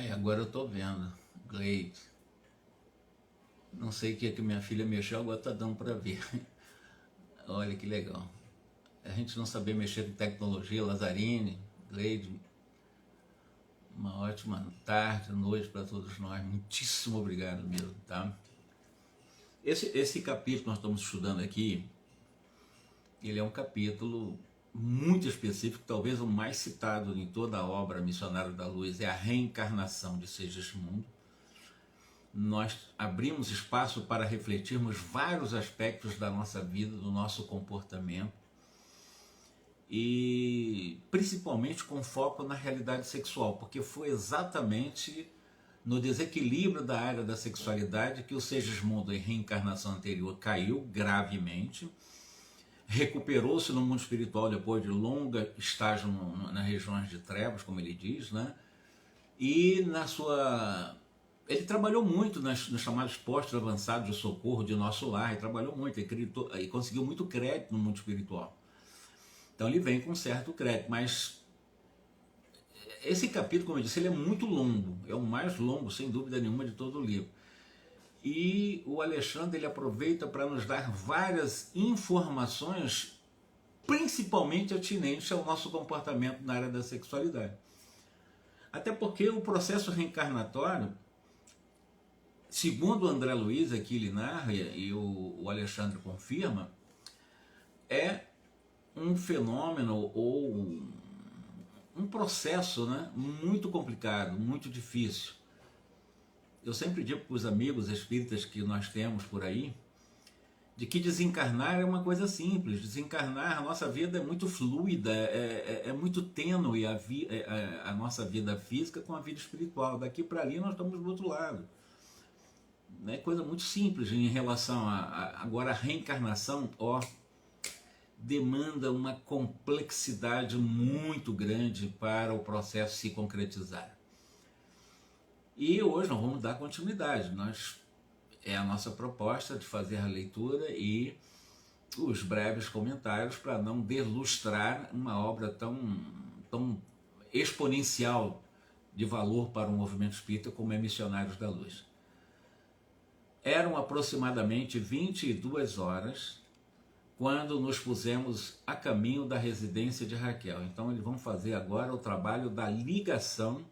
Aí agora eu tô vendo, Gleide. Não sei o que é que minha filha mexeu, agora tá dando para ver. Olha que legal. A gente não saber mexer com tecnologia, Lazarine, Gleide, uma ótima tarde, noite para todos nós. Muitíssimo obrigado mesmo, tá? Esse capítulo que nós estamos estudando aqui, ele é um capítulo muito específico, talvez o mais citado em toda a obra Missionário da Luz, é a reencarnação de Segismundo. Nós abrimos espaço para refletirmos vários aspectos da nossa vida, do nosso comportamento, e principalmente com foco na realidade sexual, porque foi exatamente no desequilíbrio da área da sexualidade que o Segismundo, em reencarnação anterior, caiu gravemente, recuperou-se no mundo espiritual depois de longa estágio nas regiões de trevas, como ele diz, né? E na sua... Ele trabalhou muito nos chamados postos avançados de socorro de Nosso Lar, e trabalhou muito, e conseguiu muito crédito no mundo espiritual. Então ele vem com certo crédito, mas esse capítulo, como eu disse, ele é muito longo, é o mais longo, sem dúvida nenhuma, de todo o livro. E o Alexandre, ele aproveita para nos dar várias informações, principalmente atinentes ao nosso comportamento na área da sexualidade. Até porque o processo reencarnatório, segundo o André Luiz aqui ele narra, e o Alexandre confirma, é um fenômeno ou um processo, né, muito complicado, muito difícil. Eu sempre digo para os amigos espíritas que nós temos por aí, de que desencarnar é uma coisa simples. Desencarnar, a nossa vida é muito fluida, é muito tênue a nossa vida física com a vida espiritual. Daqui para ali nós estamos do outro lado. É coisa muito simples em relação agora a reencarnação, demanda uma complexidade muito grande para o processo se concretizar. E hoje nós vamos dar continuidade. É a nossa proposta de fazer a leitura e os breves comentários para não delustrar uma obra tão exponencial de valor para o movimento espírita como é Missionários da Luz. Eram aproximadamente 22 horas quando nos pusemos a caminho da residência de Raquel. Então eles vão fazer agora o trabalho da ligação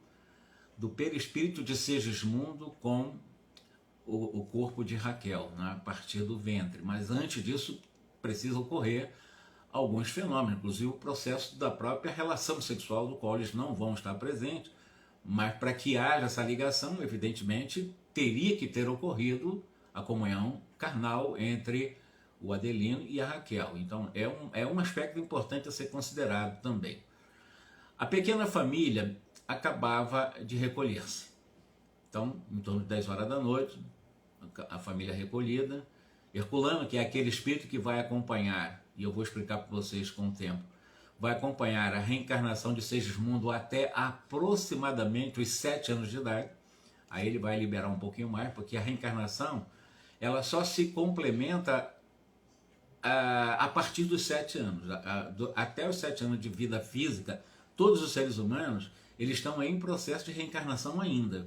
do perispírito de Segismundo com o corpo de Raquel, né, a partir do ventre. Mas antes disso precisa ocorrer alguns fenômenos, inclusive o processo da própria relação sexual, do qual eles não vão estar presentes, mas para que haja essa ligação, evidentemente, teria que ter ocorrido a comunhão carnal entre o Adelino e a Raquel. Então é um aspecto importante a ser considerado também. A pequena família acabava de recolher-se. Então, em torno de 10 horas da noite, a família recolhida, Herculano, que é aquele espírito que vai acompanhar, e eu vou explicar para vocês com o tempo, vai acompanhar a reencarnação de Segismundo até aproximadamente os 7 anos de idade. Aí ele vai liberar um pouquinho mais, porque a reencarnação ela só se complementa a partir dos 7 anos. Até os 7 anos de vida física, todos os seres humanos eles estão em processo de reencarnação ainda.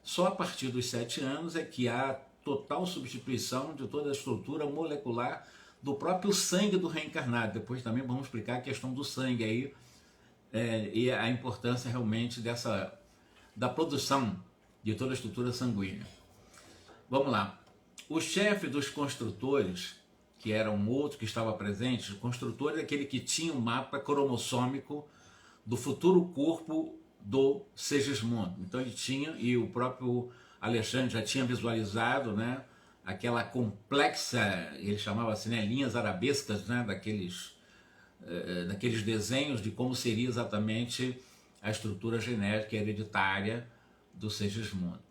Só a partir dos 7 anos é que há total substituição de toda a estrutura molecular do próprio sangue do reencarnado. Depois também vamos explicar a questão do sangue aí, e a importância realmente da produção de toda a estrutura sanguínea. Vamos lá. O chefe dos construtores, que era um outro que estava presente, o construtor é aquele que tinha um mapa cromossômico do futuro corpo do Segismundo. Então ele tinha, e o próprio Alexandre já tinha visualizado, né, aquela complexa, ele chamava assim, né, linhas arabescas, né, daqueles desenhos de como seria exatamente a estrutura genética hereditária do Segismundo.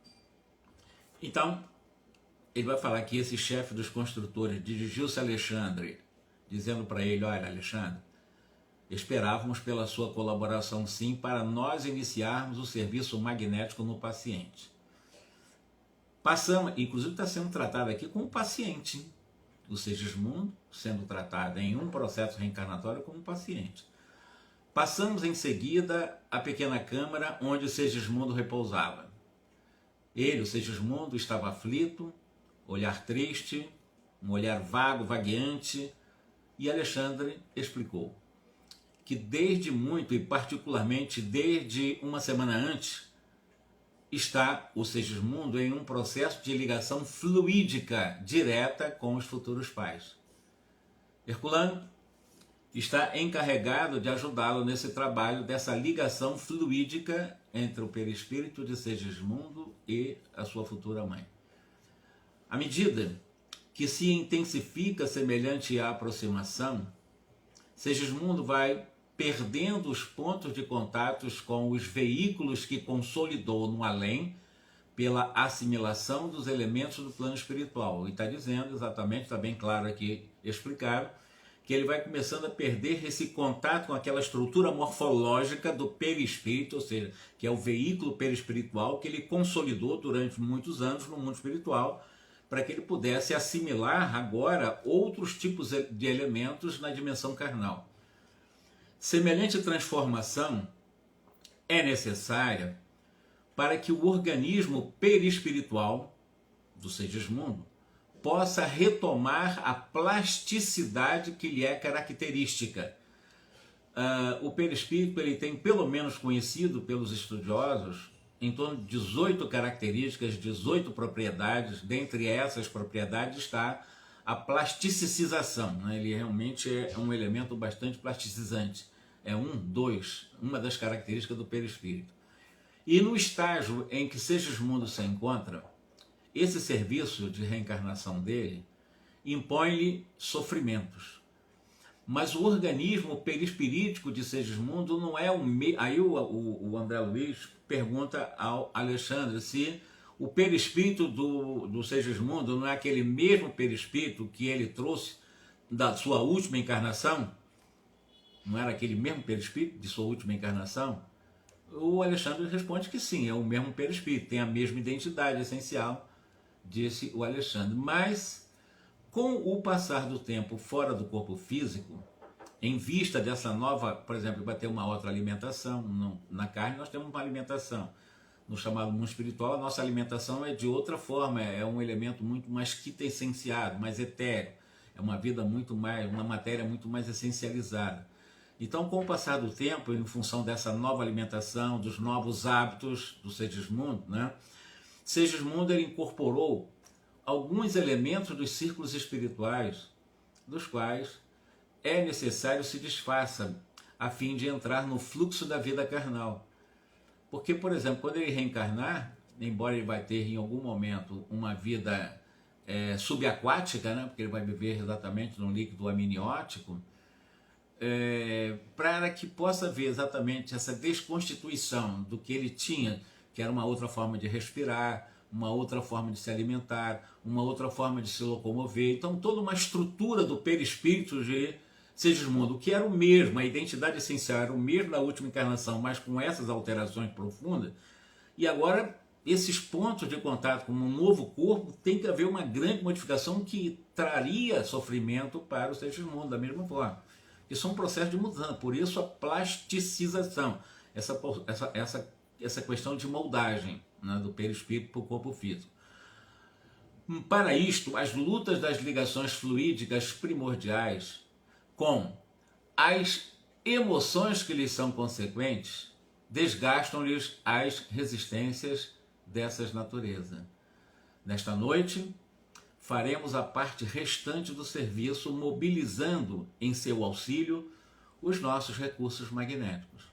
Então, ele vai falar que esse chefe dos construtores dirigiu-se a Alexandre, dizendo para ele: olha, Alexandre, esperávamos pela sua colaboração sim, para nós iniciarmos o serviço magnético no paciente. Passamos, inclusive está sendo tratado aqui como paciente, o Segismundo sendo tratado em um processo reencarnatório como paciente. Passamos em seguida à pequena câmara onde Segismundo repousava. Ele, o Segismundo, estava aflito, olhar triste, um olhar vago, vagueante, e Alexandre explicou que desde muito, e particularmente desde uma semana antes, está o Segismundo em um processo de ligação fluídica direta com os futuros pais. Herculano está encarregado de ajudá-lo nesse trabalho dessa ligação fluídica entre o perispírito de Segismundo e a sua futura mãe. À medida que se intensifica semelhante à aproximação, Segismundo vai perdendo os pontos de contatos com os veículos que consolidou no além pela assimilação dos elementos do plano espiritual. E está dizendo exatamente, está bem claro aqui explicado, que ele vai começando a perder esse contato com aquela estrutura morfológica do perispírito, ou seja, que é o veículo perispiritual que ele consolidou durante muitos anos no mundo espiritual, para que ele pudesse assimilar agora outros tipos de elementos na dimensão carnal. Semelhante transformação é necessária para que o organismo perispiritual do Segismundo possa retomar a plasticidade que lhe é característica. O perispírito ele tem, pelo menos conhecido pelos estudiosos, em torno de 18 características, 18 propriedades. Dentre essas propriedades está a plasticização, né? Ele realmente é um elemento bastante plasticizante. É uma das características do perispírito. E no estágio em que Segismundo se encontra, esse serviço de reencarnação dele impõe-lhe sofrimentos. Mas o organismo perispirítico de Segismundo não é o mesmo. Aí o André Luiz pergunta ao Alexandre se o perispírito do Segismundo não é aquele mesmo perispírito que ele trouxe da sua última encarnação? Não era aquele mesmo perispírito de sua última encarnação? O Alexandre responde que sim, é o mesmo perispírito, tem a mesma identidade essencial, disse o Alexandre. Mas, com o passar do tempo fora do corpo físico, em vista dessa nova, por exemplo, vai ter uma outra alimentação, na carne nós temos uma alimentação, no chamado mundo espiritual a nossa alimentação é de outra forma, é um elemento muito mais quintessenciado, mais etéreo, é uma vida muito mais, uma matéria muito mais essencializada. Então, com o passar do tempo, em função dessa nova alimentação, dos novos hábitos do Segismundo, né? Segismundo ele incorporou alguns elementos dos círculos espirituais, dos quais é necessário se desfaça, a fim de entrar no fluxo da vida carnal. Porque, por exemplo, quando ele reencarnar, embora ele vai ter em algum momento uma vida subaquática, né? Porque ele vai viver exatamente no líquido amniótico, para que possa ver exatamente essa desconstituição do que ele tinha, que era uma outra forma de respirar, uma outra forma de se alimentar, uma outra forma de se locomover. Então, toda uma estrutura do perispírito de Segismundo, que era o mesmo, a identidade essencial era o mesmo na última encarnação, mas com essas alterações profundas. E agora, esses pontos de contato com um novo corpo, tem que haver uma grande modificação que traria sofrimento para o Segismundo, da mesma forma. Isso é um processo de mudança, por isso a plasticização, essa questão de moldagem, né, do perispírito para o corpo físico. Para isto, as lutas das ligações fluídicas primordiais com as emoções que lhes são consequentes desgastam-lhes as resistências dessas naturezas. Nesta noite, faremos a parte restante do serviço, mobilizando em seu auxílio os nossos recursos magnéticos.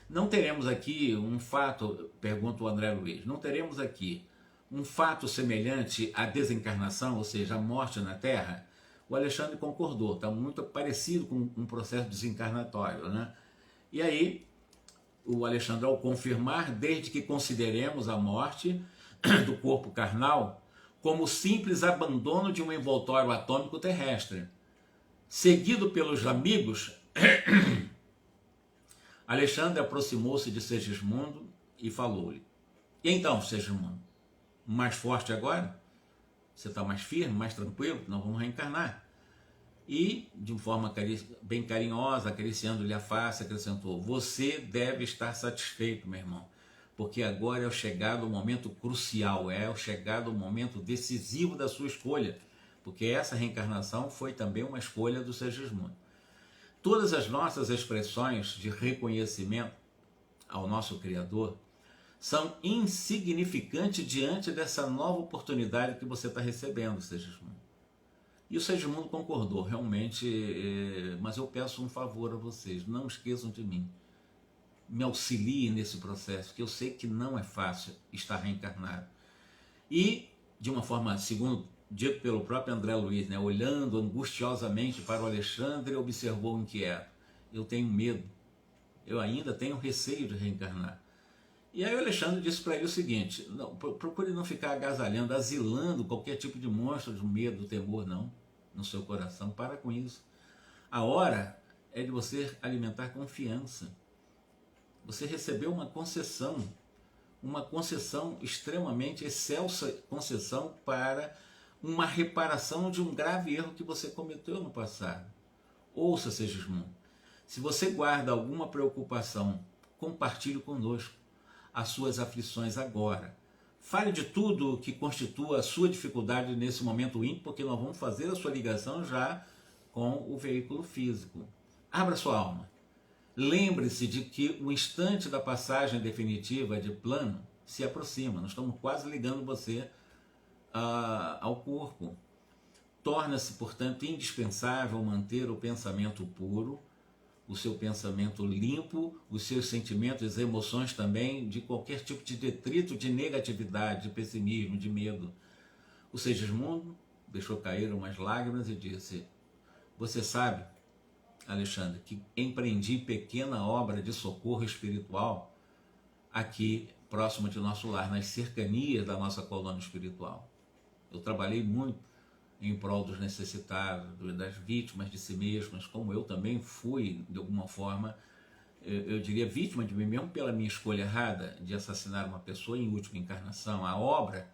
Não teremos aqui um fato, pergunta o André Luiz, não teremos aqui um fato semelhante à desencarnação, ou seja, a morte na Terra? O Alexandre concordou, está muito parecido com um processo desencarnatório, né? E aí, o Alexandre, ao confirmar, desde que consideremos a morte do corpo carnal como simples abandono de um envoltório atômico terrestre, seguido pelos amigos, Alexandre aproximou-se de Segismundo e falou-lhe: e então, Segismundo, mais forte agora? Você está mais firme, mais tranquilo? Nós vamos reencarnar. E, de forma bem carinhosa, acariciando-lhe a face, acrescentou: você deve estar satisfeito, meu irmão, porque agora é o chegado o momento crucial, é o chegado o momento decisivo da sua escolha, porque essa reencarnação foi também uma escolha do Segismundo. Todas as nossas expressões de reconhecimento ao nosso Criador são insignificantes diante dessa nova oportunidade que você está recebendo, Segismundo. E o Segismundo concordou, realmente, mas eu peço um favor a vocês, não esqueçam de mim. Me auxiliem nesse processo, que eu sei que não é fácil estar reencarnado. E, de uma forma, segundo dito pelo próprio André Luiz, né, olhando angustiosamente para o Alexandre, observou inquieto: eu tenho medo, eu ainda tenho receio de reencarnar. E aí o Alexandre disse para ele o seguinte: não, procure não ficar agasalhando, asilando qualquer tipo de monstro, de medo, do temor, não, no seu coração. Para com isso. A hora é de você alimentar confiança. Você recebeu uma concessão extremamente excelsa, concessão para uma reparação de um grave erro que você cometeu no passado. Ouça, Segismundo, se você guarda alguma preocupação, compartilhe conosco as suas aflições agora. Fale de tudo que constitua a sua dificuldade nesse momento íntimo, porque nós vamos fazer a sua ligação já com o veículo físico. Abra sua alma. Lembre-se de que o instante da passagem definitiva de plano se aproxima. Nós estamos quase ligando você ao corpo. Torna-se, portanto, indispensável manter o pensamento puro, o seu pensamento limpo, os seus sentimentos e emoções também, de qualquer tipo de detrito, de negatividade, de pessimismo, de medo. O Segismundo deixou cair umas lágrimas e disse: você sabe, Alexandre, que empreendi pequena obra de socorro espiritual aqui próximo de nosso lar, nas cercanias da nossa colônia espiritual. Eu trabalhei muito em prol dos necessitados, das vítimas de si mesmas, como eu também fui, de alguma forma, eu diria, vítima de mim mesmo pela minha escolha errada de assassinar uma pessoa em última encarnação. A obra,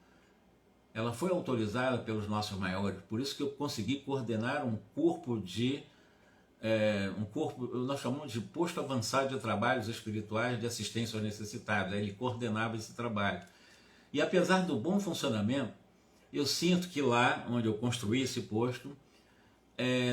ela foi autorizada pelos nossos maiores, por isso que eu consegui coordenar um corpo nós chamamos de posto avançado de trabalhos espirituais de assistência aos necessitados. Ele coordenava esse trabalho. E apesar do bom funcionamento, eu sinto que lá onde eu construí esse posto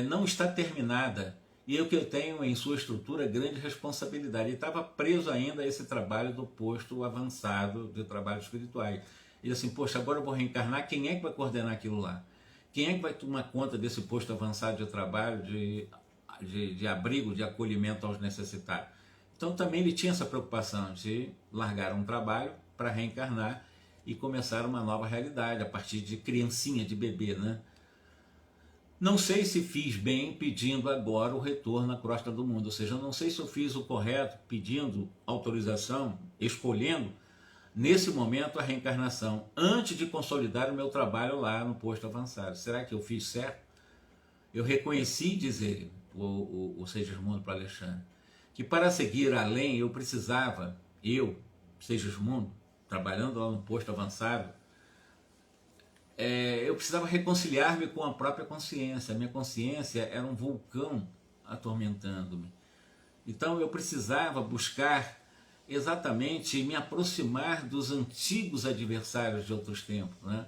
não está terminada, e o que eu tenho em sua estrutura grande responsabilidade. Ele estava preso ainda a esse trabalho do posto avançado de trabalhos espirituais. E assim, poxa, agora eu vou reencarnar, quem é que vai coordenar aquilo lá? Quem é que vai tomar conta desse posto avançado de trabalho, de abrigo, de acolhimento aos necessitados? Então também ele tinha essa preocupação de largar um trabalho para reencarnar e começar uma nova realidade, a partir de criancinha, de bebê, né? Não sei se fiz bem pedindo agora o retorno à crosta do mundo, ou seja, não sei se eu fiz o correto pedindo autorização, escolhendo nesse momento a reencarnação, antes de consolidar o meu trabalho lá no posto avançado. Será que eu fiz certo? Eu reconheci, diz ele, o Segismundo para Alexandre, que para seguir além eu precisava, Segismundo, trabalhando lá no posto avançado, eu precisava reconciliar-me com a própria consciência. A minha consciência era um vulcão atormentando-me. Então eu precisava buscar exatamente me aproximar dos antigos adversários de outros tempos, né?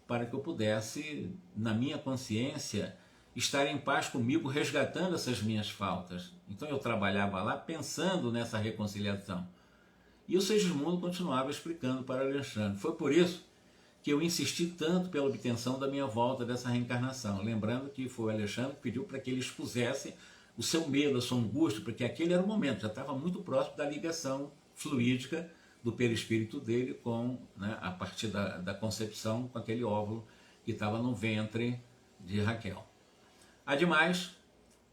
Para que eu pudesse, na minha consciência, estar em paz comigo, resgatando essas minhas faltas. Então eu trabalhava lá pensando nessa reconciliação. E o Segismundo continuava explicando para Alexandre. Foi por isso que eu insisti tanto pela obtenção da minha volta dessa reencarnação. Lembrando que foi o Alexandre que pediu para que ele expusesse o seu medo, a sua angústia, porque aquele era o momento, já estava muito próximo da ligação fluídica do perispírito dele com, né, a partir da concepção com aquele óvulo que estava no ventre de Raquel. Ademais,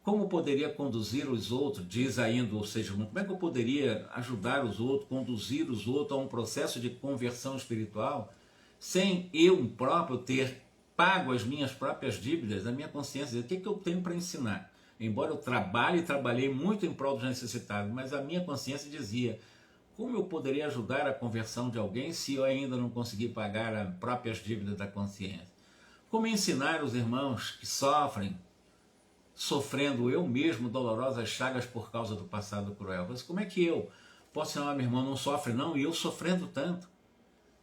como poderia conduzir os outros, diz ainda o Segismundo, como é que eu poderia ajudar os outros, conduzir os outros a um processo de conversão espiritual, sem eu próprio ter pago as minhas próprias dívidas, a minha consciência, o que eu tenho para ensinar? Embora eu trabalhei muito em prol dos necessitados, mas a minha consciência dizia, como eu poderia ajudar a conversão de alguém se eu ainda não consegui pagar as próprias dívidas da consciência? Como ensinar os irmãos que sofrem sofrendo eu mesmo dolorosas chagas por causa do passado cruel. Mas como é que eu posso chamar meu irmão não sofre não, e eu sofrendo tanto?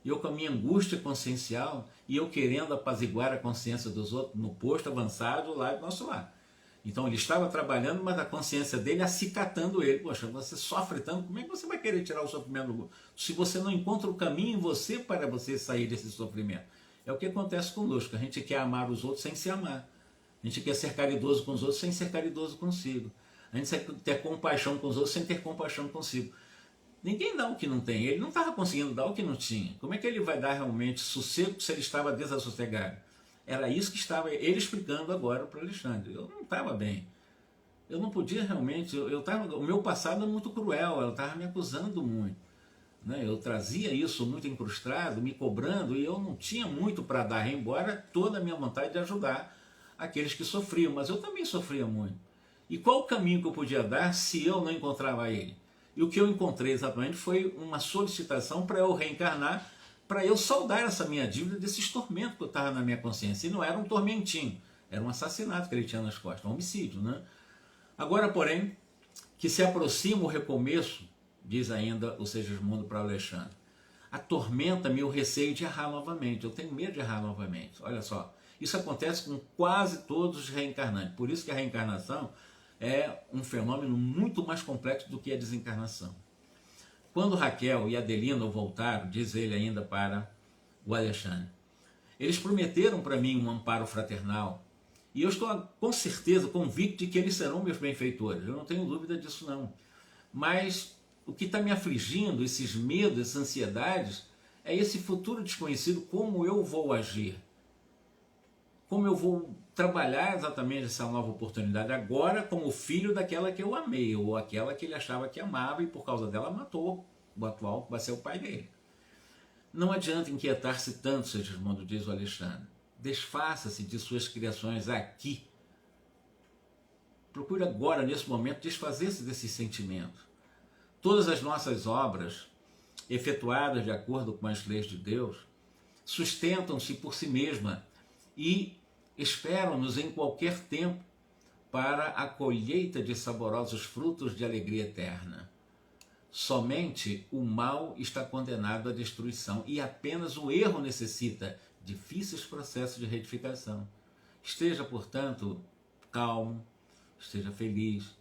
E eu com a minha angústia consciencial, e eu querendo apaziguar a consciência dos outros no posto avançado lá do nosso lar. Então ele estava trabalhando, mas a consciência dele acicatando ele. Poxa, você sofre tanto, como é que você vai querer tirar o sofrimento se você não encontra o caminho em você para você sair desse sofrimento? É o que acontece conosco. A gente quer amar os outros sem se amar. A gente quer ser caridoso com os outros sem ser caridoso consigo. A gente quer ter compaixão com os outros sem ter compaixão consigo. Ninguém dá o que não tem. Ele não estava conseguindo dar o que não tinha. Como é que ele vai dar realmente sossego se ele estava desassossegado? Era isso que estava ele explicando agora para Alexandre. Eu não estava bem. Eu não podia realmente... o meu passado é muito cruel. Ela estava me acusando muito. Né? Eu trazia isso muito incrustado, me cobrando, e eu não tinha muito para dar, embora toda a minha vontade de ajudar aqueles que sofriam. Mas eu também sofria muito. E qual o caminho que eu podia dar se eu não encontrava ele? E o que eu encontrei exatamente foi uma solicitação para eu reencarnar, para eu saldar essa minha dívida desses tormentos que eu estava na minha consciência. E não era um tormentinho, era um assassinato que ele tinha nas costas, um homicídio, né? Agora, porém, que se aproxima o recomeço, diz ainda o Segismundo para Alexandre, atormenta-me o receio de errar novamente. Eu tenho medo de errar novamente. Olha só, isso acontece com quase todos os reencarnantes. Por isso que a reencarnação é um fenômeno muito mais complexo do que a desencarnação. Quando Raquel e Adelina voltaram, diz ele ainda para o Alexandre, eles prometeram para mim um amparo fraternal, e eu estou com certeza convicto de que eles serão meus benfeitores, eu não tenho dúvida disso não. Mas o que está me afligindo, esses medos, essas ansiedades, é esse futuro desconhecido, como eu vou agir, como eu vou trabalhar exatamente essa nova oportunidade agora como filho daquela que eu amei, ou aquela que ele achava que amava e por causa dela matou o atual que vai ser o pai dele. Não adianta inquietar-se tanto, Segismundo, diz o Alexandre. Desfaça-se de suas criações aqui. Procure agora, nesse momento, desfazer-se desses sentimentos. Todas as nossas obras, efetuadas de acordo com as leis de Deus, sustentam-se por si mesma e esperam-nos em qualquer tempo para a colheita de saborosos frutos de alegria eterna. Somente o mal está condenado à destruição e apenas o erro necessita difíceis processos de retificação. Esteja, portanto, calmo, esteja feliz,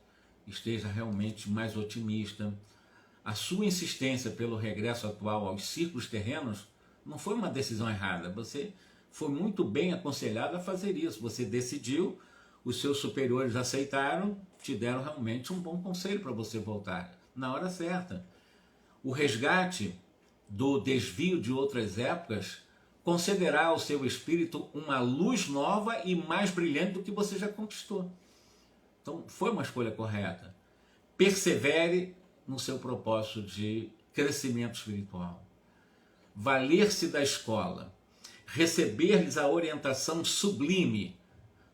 esteja realmente mais otimista. A sua insistência pelo regresso atual aos círculos terrenos não foi uma decisão errada. Você foi muito bem aconselhado a fazer isso. Você decidiu, os seus superiores aceitaram, te deram realmente um bom conselho para você voltar na hora certa. O resgate do desvio de outras épocas concederá ao seu espírito uma luz nova e mais brilhante do que você já conquistou. Então foi uma escolha correta. Persevere no seu propósito de crescimento espiritual. Valer-se da escola, receber-lhes a orientação sublime,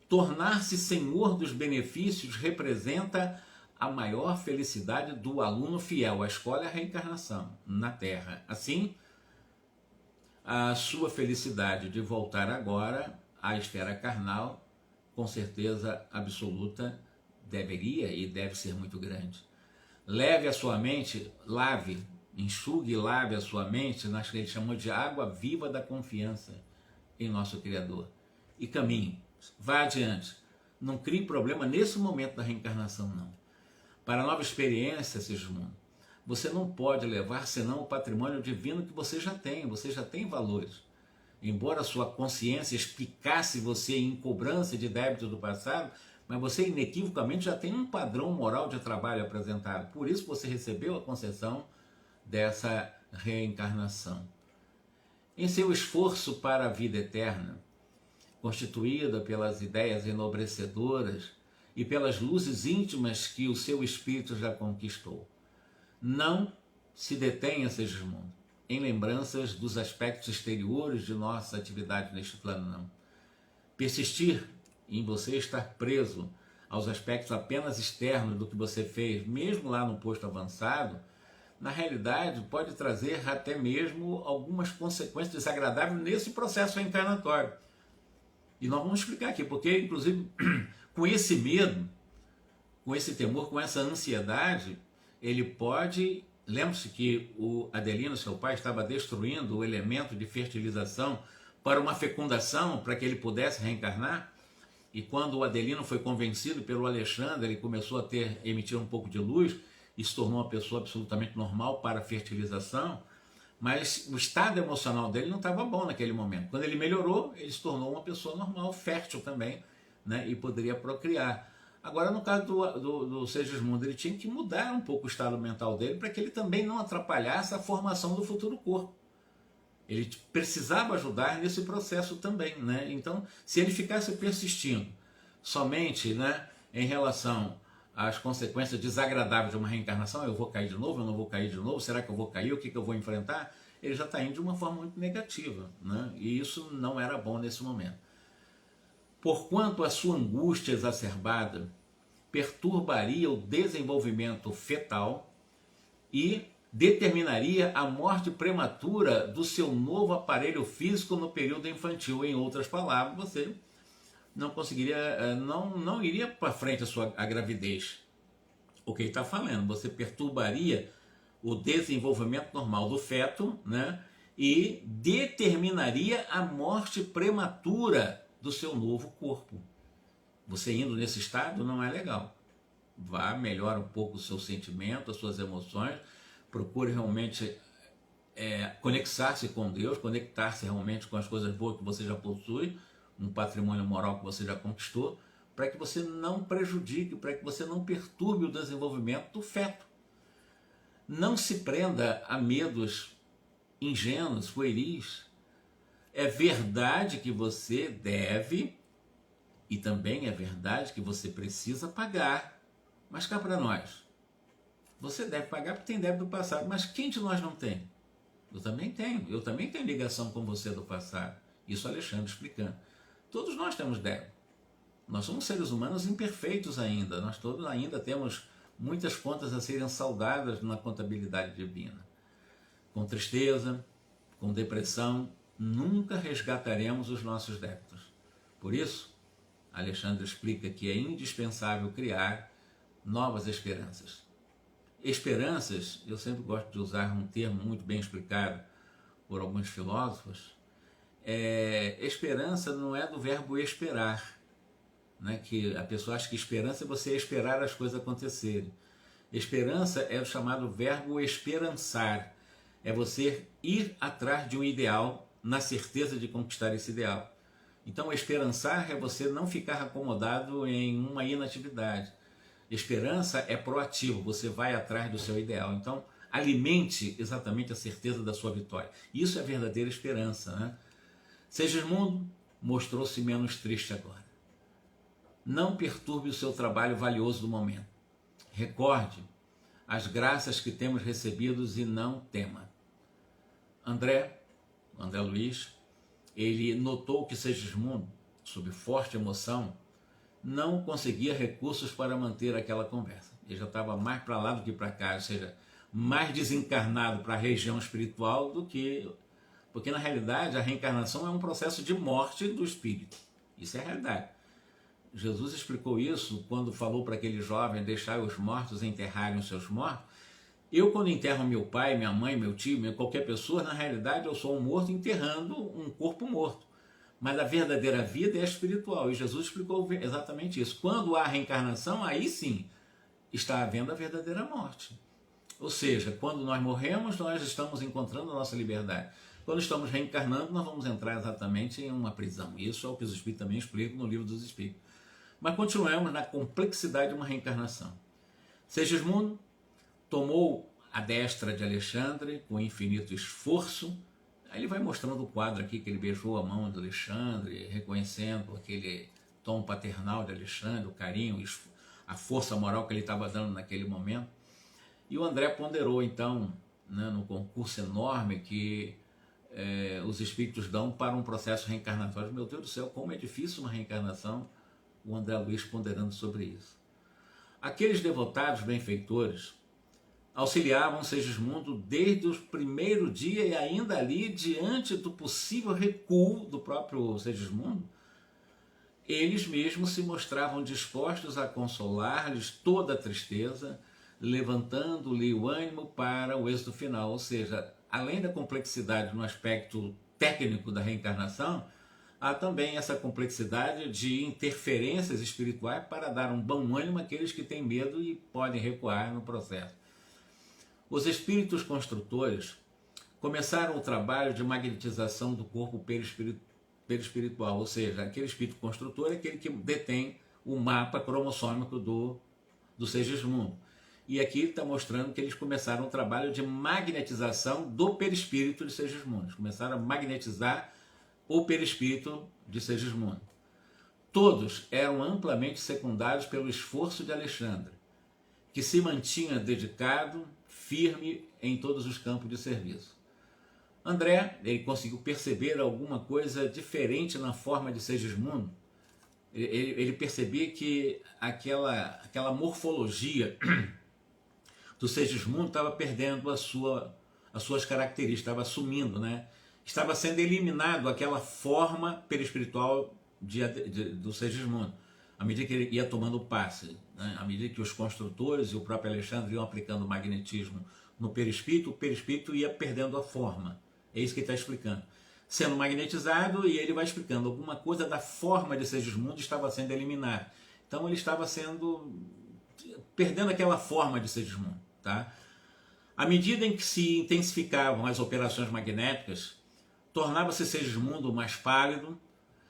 tornar-se senhor dos benefícios representa a maior felicidade do aluno fiel. A escola é a reencarnação na Terra. Assim, a sua felicidade de voltar agora à esfera carnal, com certeza absoluta, deveria e deve ser muito grande. Leve a sua mente, enxugue e lave a sua mente nas que ele chamou de água viva da confiança em nosso Criador. E caminhe, vá adiante. Não crie problema nesse momento da reencarnação, não. Para a nova experiência, Segismundo, você não pode levar senão o patrimônio divino que você já tem valores. Embora a sua consciência explicasse você em cobrança de débitos do passado, mas você inequivocamente já tem um padrão moral de trabalho apresentado. Por isso você recebeu a concessão dessa reencarnação. Em seu esforço para a vida eterna, constituída pelas ideias enobrecedoras e pelas luzes íntimas que o seu espírito já conquistou, não se detenha, Segismundo, em lembranças dos aspectos exteriores de nossa atividade neste plano, não. Persistir em você estar preso aos aspectos apenas externos do que você fez, mesmo lá no posto avançado, na realidade pode trazer até mesmo algumas consequências desagradáveis nesse processo reencarnatório. E nós vamos explicar aqui, porque inclusive com esse medo, com esse temor, com essa ansiedade, ele pode... Lembre-se que o Adelino, seu pai, estava destruindo o elemento de fertilização para uma fecundação, para que ele pudesse reencarnar. E quando o Adelino foi convencido pelo Alexandre, ele começou a emitir um pouco de luz e se tornou uma pessoa absolutamente normal para a fertilização, mas o estado emocional dele não estava bom naquele momento. Quando ele melhorou, ele se tornou uma pessoa normal, fértil também, né, e poderia procriar. Agora, no caso do Segismundo, ele tinha que mudar um pouco o estado mental dele para que ele também não atrapalhasse a formação do futuro corpo. Ele precisava ajudar nesse processo também, né? Então, se ele ficasse persistindo somente, né, em relação às consequências desagradáveis de uma reencarnação, eu vou cair de novo, eu não vou cair de novo, será que eu vou cair, o que eu vou enfrentar? Ele já está indo de uma forma muito negativa, né? E isso não era bom nesse momento. Porquanto a sua angústia exacerbada perturbaria o desenvolvimento fetal e determinaria a morte prematura do seu novo aparelho físico no período infantil. Em outras palavras, você não conseguiria, não iria para frente a gravidez. O que ele está falando, você perturbaria o desenvolvimento normal do feto, né? E determinaria a morte prematura do seu novo corpo. Você indo nesse estado não é legal. Vá, melhora um pouco o seu sentimento, as suas emoções, procure realmente conectar-se com Deus, conectar-se realmente com as coisas boas que você já possui, um patrimônio moral que você já conquistou, para que você não prejudique, para que você não perturbe o desenvolvimento do feto. Não se prenda a medos ingênuos, pueris. É verdade que você deve, e também é verdade que você precisa pagar, mas cá para nós. Você deve pagar porque tem débito do passado, mas quem de nós não tem? Eu também tenho ligação com você do passado. Isso Alexandre explicando. Todos nós temos débito. Nós somos seres humanos imperfeitos ainda, nós todos ainda temos muitas contas a serem saldadas na contabilidade divina. Com tristeza, com depressão, nunca resgataremos os nossos débitos. Por isso, Alexandre explica que é indispensável criar novas esperanças. Esperanças, eu sempre gosto de usar um termo muito bem explicado por alguns filósofos, esperança não é do verbo esperar, né? Que a pessoa acha que esperança é você esperar as coisas acontecerem. Esperança é o chamado verbo esperançar, é você ir atrás de um ideal na certeza de conquistar esse ideal. Então, esperançar é você não ficar acomodado em uma inatividade. Esperança é proativo, você vai atrás do seu ideal. Então, alimente exatamente a certeza da sua vitória. Isso é verdadeira esperança, né? Segismundo mostrou-se menos triste agora. Não perturbe o seu trabalho valioso do momento. Recorde as graças que temos recebidos e não tema. André Luiz, ele notou que Segismundo, sob forte emoção, não conseguia recursos para manter aquela conversa. Ele já estava mais para lá do que para cá, ou seja, mais desencarnado para a região espiritual do que... Porque, na realidade, a reencarnação é um processo de morte do espírito. Isso é a realidade. Jesus explicou isso quando falou para aquele jovem deixar os mortos enterrarem os seus mortos. Eu, quando enterro meu pai, minha mãe, meu tio, qualquer pessoa, na realidade eu sou um morto enterrando um corpo morto. Mas a verdadeira vida é espiritual, e Jesus explicou exatamente isso. Quando há reencarnação, aí sim está havendo a verdadeira morte. Ou seja, quando nós morremos, nós estamos encontrando a nossa liberdade. Quando estamos reencarnando, nós vamos entrar exatamente em uma prisão. Isso é o que os Espíritos também explicam no Livro dos Espíritos. Mas continuemos na complexidade de uma reencarnação. Segismundo tomou a destra de Alexandre com infinito esforço. Aí ele vai mostrando o quadro aqui que ele beijou a mão de Alexandre, reconhecendo aquele tom paternal de Alexandre, o carinho, a força moral que ele estava dando naquele momento. E o André ponderou então, né, no concurso enorme que os espíritos dão para um processo reencarnatório. Meu Deus do céu, como é difícil uma reencarnação. O André Luiz ponderando sobre isso. Aqueles devotados benfeitores auxiliavam Segismundo desde o primeiro dia e ainda ali, diante do possível recuo do próprio Segismundo, eles mesmos se mostravam dispostos a consolar-lhes toda a tristeza, levantando-lhe o ânimo para o êxito final. Ou seja, além da complexidade no aspecto técnico da reencarnação, há também essa complexidade de interferências espirituais para dar um bom ânimo àqueles que têm medo e podem recuar no processo. Os espíritos construtores começaram o trabalho de magnetização do corpo perispiritual, ou seja, aquele espírito construtor é aquele que detém o mapa cromossômico do Segismundo. E aqui está mostrando que eles começaram o trabalho de magnetização do perispírito de Segismundo. Eles começaram a magnetizar o perispírito de Segismundo. Todos eram amplamente secundados pelo esforço de Alexandre, que se mantinha dedicado, firme em todos os campos de serviço. André, ele conseguiu perceber alguma coisa diferente na forma de Segismundo. Ele percebia que aquela morfologia do Segismundo estava perdendo as suas características, estava sumindo, né? Estava sendo eliminado aquela forma perispiritual do Segismundo, à medida que ele ia tomando passe, né? À medida que os construtores e o próprio Alexandre iam aplicando o magnetismo no perispírito, o perispírito ia perdendo a forma. É isso que ele está explicando. Sendo magnetizado, e ele vai explicando alguma coisa da forma de Segismundo estava sendo eliminada. Então ele estava perdendo aquela forma de Segismundo. Tá? À medida em que se intensificavam as operações magnéticas, tornava-se Segismundo mais pálido,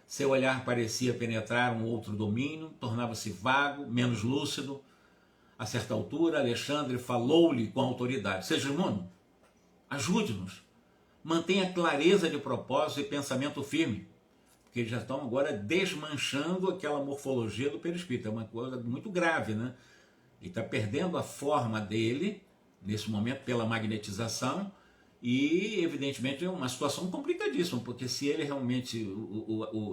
seu olhar parecia penetrar um outro domínio, tornava-se vago, menos lúcido. A certa altura, Alexandre falou-lhe com autoridade: Segismundo, ajude-nos, mantenha clareza de propósito e pensamento firme, porque eles já estão agora desmanchando aquela morfologia do perispírito. É uma coisa muito grave, né? Ele está perdendo a forma dele, nesse momento, pela magnetização, e, evidentemente, é uma situação complicadíssima, porque se ele realmente,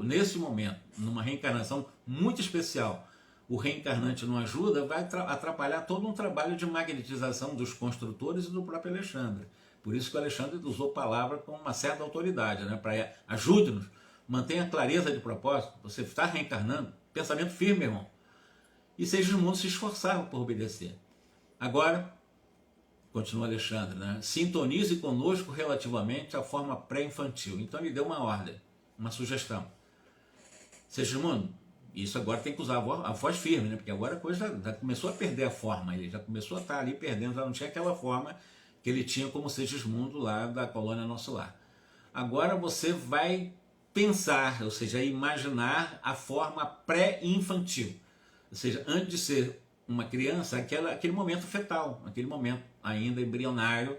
nesse momento, numa reencarnação muito especial, o reencarnante não ajuda, vai atrapalhar todo um trabalho de magnetização dos construtores e do próprio Alexandre. Por isso que o Alexandre usou a palavra com uma certa autoridade, né? Para ajude-nos, mantenha clareza de propósito, você está reencarnando, pensamento firme, irmão. E Segismundo se esforçava por obedecer. Agora, continua Alexandre, né? Sintonize conosco relativamente à forma pré-infantil. Então ele deu uma ordem, uma sugestão. Segismundo, isso agora tem que usar a voz firme, né? Porque agora a coisa já começou a perder a forma, ele já começou a estar ali perdendo, já não tinha aquela forma que ele tinha como Segismundo lá da colônia Nosso Lar. Agora você vai pensar, ou seja, imaginar a forma pré-infantil. Ou seja, antes de ser uma criança, aquele momento fetal, aquele momento ainda embrionário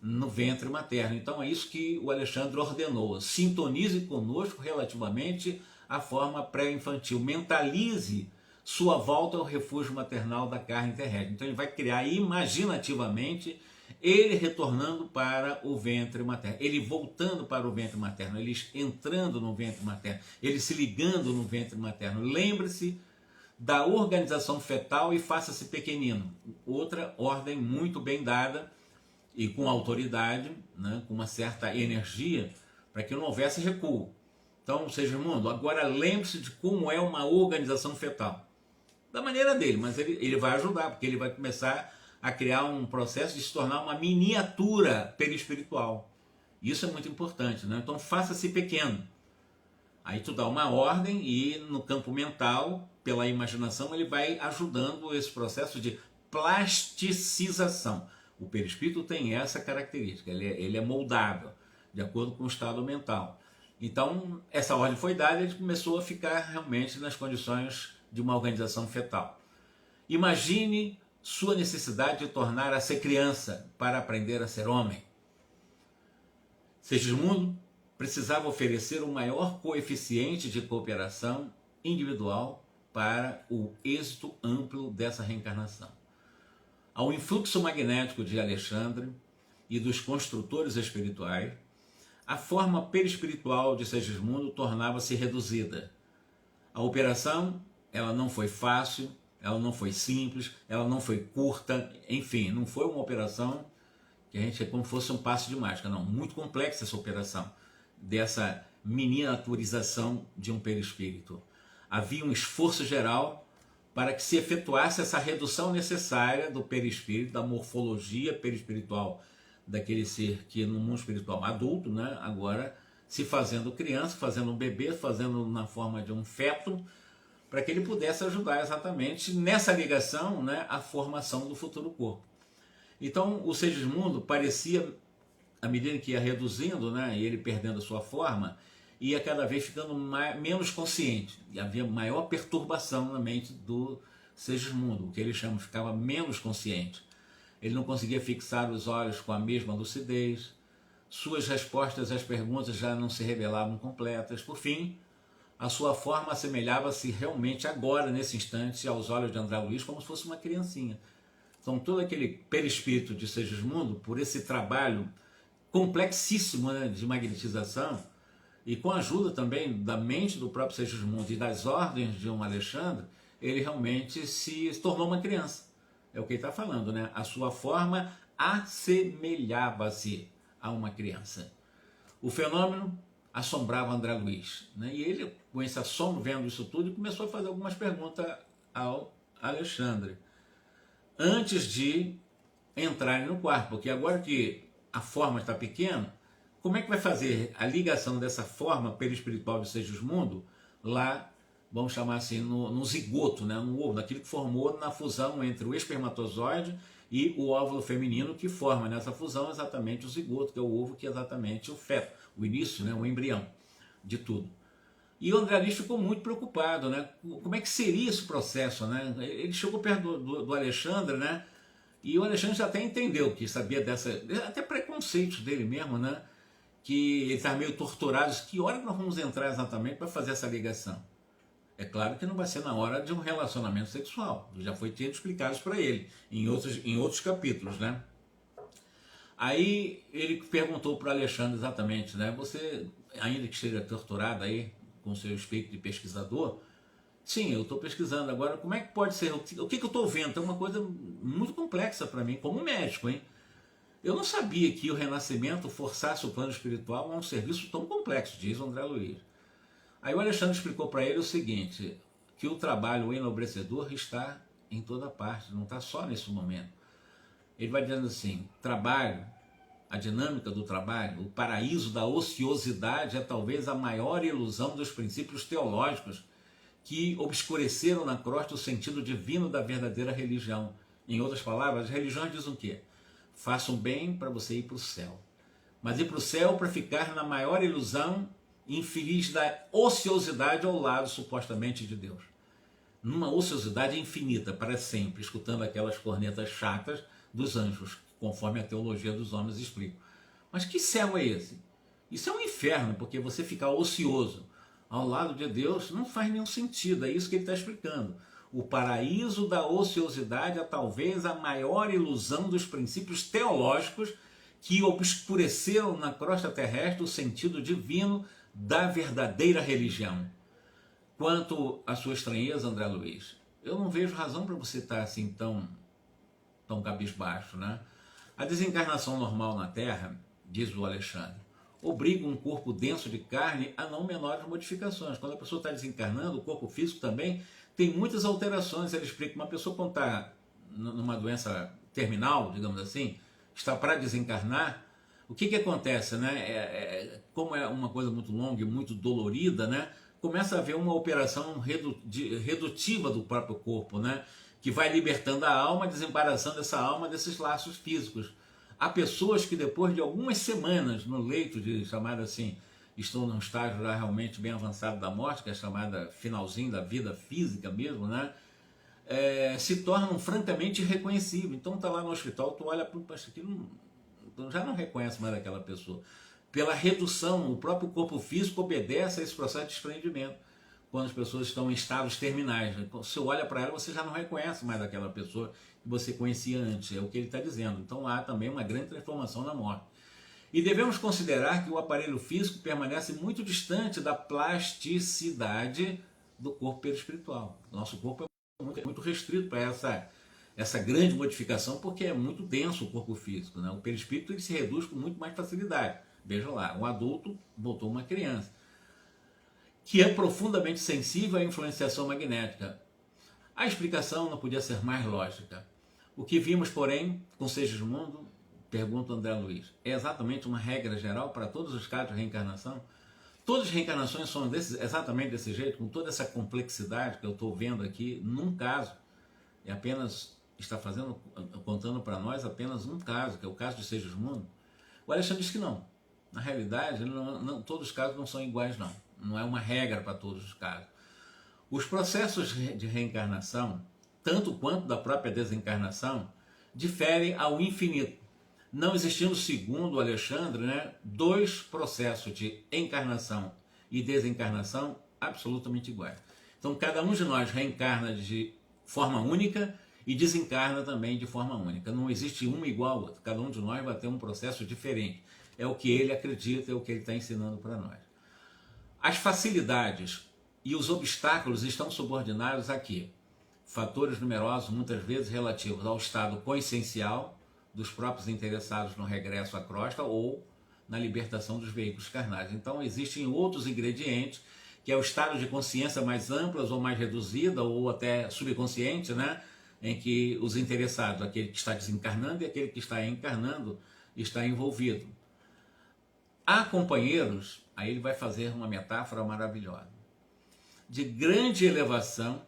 no ventre materno. Então é isso que o Alexandre ordenou. Sintonize conosco relativamente à forma pré-infantil. Mentalize sua volta ao refúgio maternal da carne terrestre. Então ele vai criar imaginativamente ele retornando para o ventre materno, ele voltando para o ventre materno, ele entrando no ventre materno, ele se ligando no ventre materno. Lembre-se da organização fetal e faça-se pequenino. Outra ordem muito bem dada e com autoridade, né, com uma certa energia, para que não houvesse recuo. Então, Segismundo, agora lembre-se de como é uma organização fetal. Da maneira dele, mas ele vai ajudar, porque ele vai começar a criar um processo de se tornar uma miniatura perispiritual. Isso é muito importante, né? Então faça-se pequeno. Aí tu dá uma ordem e no campo mental, pela imaginação, ele vai ajudando esse processo de plasticização. O perispírito tem essa característica, ele é moldável, de acordo com o estado mental. Então, essa ordem foi dada e ele começou a ficar realmente nas condições de uma organização fetal. Imagine sua necessidade de tornar a ser criança para aprender a ser homem. Segismundo precisava oferecer o maior coeficiente de cooperação individual para o êxito amplo dessa reencarnação. Ao influxo magnético de Alexandre e dos construtores espirituais, a forma perispiritual de Segismundo tornava-se reduzida. A operação, ela não foi fácil, ela não foi simples, ela não foi curta, enfim, não foi uma operação que a gente é como se fosse um passe de mágica, não, muito complexa essa operação, dessa miniaturização de um perispírito. havia um esforço geral para que se efetuasse essa redução necessária do perispírito, da morfologia perispiritual daquele ser que no mundo espiritual adulto, né, agora se fazendo criança, fazendo um bebê, fazendo na forma de um feto, para que ele pudesse ajudar exatamente nessa ligação, né, a formação do futuro corpo. Então o Segismundo parecia, à medida que ia reduzindo, né, e ele perdendo a sua forma, ia cada vez ficando menos consciente, e havia maior perturbação na mente do Segismundo, o que ele chama, ficava menos consciente. Ele não conseguia fixar os olhos com a mesma lucidez, suas respostas às perguntas já não se revelavam completas. Por fim, a sua forma assemelhava-se realmente agora, nesse instante, aos olhos de André Luiz, como se fosse uma criancinha. Então todo aquele perispírito de Segismundo, por esse trabalho complexíssimo, né, de magnetização, e com a ajuda também da mente do próprio Segismundo e das ordens de um Alexandre, ele realmente se tornou uma criança. É o que ele está falando, né? A sua forma assemelhava-se a uma criança. O fenômeno assombrava André Luiz, né? E ele, com esse assombro, vendo isso tudo, começou a fazer algumas perguntas ao Alexandre, antes de entrarem no quarto, porque agora que a forma está pequena, como é que vai fazer a ligação dessa forma perispiritual de Segismundo lá, vamos chamar assim, no zigoto, né, no ovo, naquilo que formou na fusão entre o espermatozoide e o óvulo feminino, que forma nessa fusão exatamente o zigoto, que é o ovo, que é exatamente o feto, o início, né, o embrião de tudo. E o André Luiz ficou muito preocupado, né? Como é que seria esse processo, né? Ele chegou perto do Alexandre, né? E o Alexandre já até entendeu, que sabia até preconceitos dele mesmo, né? Que ele estava meio torturado. Que hora que nós vamos entrar exatamente para fazer essa ligação? É claro que não vai ser na hora de um relacionamento sexual. Já foi tido explicado isso para ele em outros capítulos, né? Aí ele perguntou para o Alexandre exatamente, né? Você, ainda que esteja torturado aí com seu espírito de pesquisador, sim, eu estou pesquisando agora. Como é que pode ser? O que eu estou vendo? É uma coisa muito complexa para mim, como médico, hein? Eu não sabia que o renascimento forçasse o plano espiritual a um serviço tão complexo, diz o André Luiz. Aí o Alexandre explicou para ele o seguinte, que o trabalho enobrecedor está em toda parte, não está só nesse momento. Ele vai dizendo assim, trabalho, a dinâmica do trabalho, o paraíso da ociosidade é talvez a maior ilusão dos princípios teológicos que obscureceram na crosta o sentido divino da verdadeira religião. Em outras palavras, as religiões dizem o quê? Faça um bem para você ir para o céu. Mas ir para o céu para ficar na maior ilusão infeliz da ociosidade ao lado, supostamente, de Deus. Numa ociosidade infinita, para sempre, escutando aquelas cornetas chatas dos anjos, conforme a teologia dos homens explica. Mas que céu é esse? Isso é um inferno, porque você ficar ocioso ao lado de Deus não faz nenhum sentido, é isso que ele está explicando. O paraíso da ociosidade é talvez a maior ilusão dos princípios teológicos que obscureceram na crosta terrestre o sentido divino da verdadeira religião. Quanto à sua estranheza, André Luiz, eu não vejo razão para você estar assim tão cabisbaixo, né? A desencarnação normal na Terra, diz o Alexandre, obriga um corpo denso de carne a não menores modificações. Quando a pessoa está desencarnando, o corpo físico também tem muitas alterações. Ele explica, uma pessoa quando está numa doença terminal, digamos assim, está para desencarnar, o que acontece, né? Como é uma coisa muito longa e muito dolorida, né? Começa a haver uma operação redutiva do próprio corpo, né? Que vai libertando a alma, desembaraçando essa alma desses laços físicos. Há pessoas que depois de algumas semanas no leito de, chamada assim, estão num estágio já realmente bem avançado da morte, que é chamada finalzinho da vida física mesmo, né? Se tornam francamente irreconhecíveis. Então tá lá no hospital, tu olha para aquilo, já não reconhece mais aquela pessoa. Pela redução, o próprio corpo físico obedece a esse processo de desprendimento. Quando as pessoas estão em estados terminais, você olha para ela, você já não reconhece mais aquela pessoa que você conhecia antes, é o que ele está dizendo. Então há também uma grande transformação na morte. E devemos considerar que o aparelho físico permanece muito distante da plasticidade do corpo perispiritual. Nosso corpo é muito restrito para essa grande modificação, porque é muito denso o corpo físico, né? O perispírito ele se reduz com muito mais facilidade. Veja lá, um adulto voltou uma criança. que é profundamente sensível à influenciação magnética. A explicação não podia ser mais lógica. O que vimos, porém, com Segismundo, pergunta André Luiz, é exatamente uma regra geral para todos os casos de reencarnação? Todas as reencarnações são exatamente desse jeito, com toda essa complexidade que eu estou vendo aqui, num caso, é apenas, está contando para nós apenas um caso, que é o caso de Segismundo. O Alexandre diz que não. Na realidade, todos os casos não são iguais, não. Não é uma regra para todos os casos. Os processos de reencarnação, tanto quanto da própria desencarnação, diferem ao infinito, não existindo, segundo o Alexandre, dois processos de encarnação e desencarnação absolutamente iguais. Então, cada um de nós reencarna de forma única e desencarna também de forma única. Não existe um igual ao outro. Cada um de nós vai ter um processo diferente. É o que ele acredita, é o que ele está ensinando para nós. As facilidades e os obstáculos estão subordinados aqui. Fatores numerosos, muitas vezes relativos ao estado consciencial dos próprios interessados no regresso à crosta ou na libertação dos veículos carnais. Então, existem outros ingredientes, que é o estado de consciência mais amplas ou mais reduzida, ou até subconsciente, em que os interessados, aquele que está desencarnando e aquele que está encarnando, está envolvido. Há companheiros, aí ele vai fazer uma metáfora maravilhosa, de grande elevação,